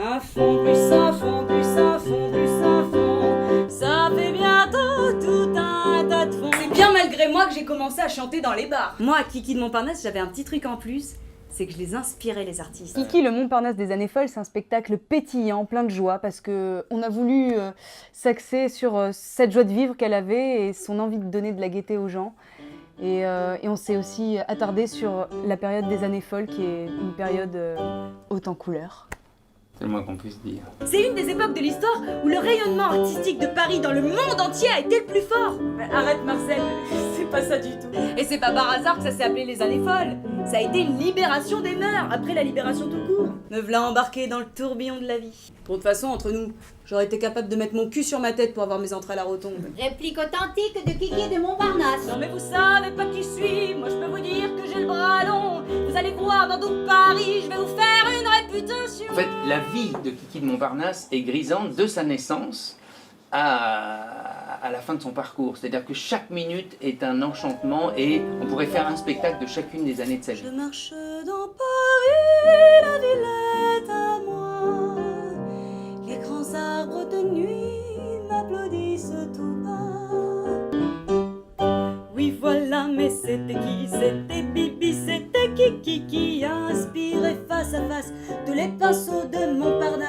Un fond, plus un fond, plus un fond, plus un fond. Ça fait bientôt tout un tas de fonds. C'est bien malgré moi que j'ai commencé à chanter dans les bars. Moi, à Kiki de Montparnasse, j'avais un petit truc en plus. C'est que je les inspirais, les artistes. Kiki, le Montparnasse des années folles, c'est un spectacle pétillant, plein de joie, parce qu'on a voulu s'axer sur cette joie de vivre qu'elle avait et son envie de donner de la gaieté aux gens. Et on s'est aussi attardé sur la période des années folles, qui est une période haute en couleurs. C'est le moins qu'on puisse dire. C'est une des époques de l'histoire où le rayonnement artistique de Paris dans le monde entier a été le plus fort. Mais arrête Marcel, c'est pas ça du tout. Et c'est pas par hasard que ça s'est appelé les années folles. Ça a été une libération des mœurs, après la libération tout court. Me v'là embarqué dans le tourbillon de la vie. De toute façon, entre nous, j'aurais été capable de mettre mon cul sur ma tête pour avoir mes entrées à la rotonde. Réplique authentique de Kiki de Montparnasse. Non mais vous savez pas qui je suis, moi je peux vous dire que j'ai le bras long. Vous allez voir dans tout Paris, je vais vous faire une réputation. En fait, la vie de Kiki de Montparnasse est grisante de sa naissance à la fin de son parcours. C'est-à-dire que chaque minute est un enchantement et on pourrait faire un spectacle de chacune des années de sa vie. Je marche dans Paris, la ville est à moi. Les grands arbres de nuit m'applaudissent tout bas. Oui voilà, mais c'était qui? C'était Bibi, c'était Kiki qui a inspiré face à face tous les pinceaux de Montparnasse.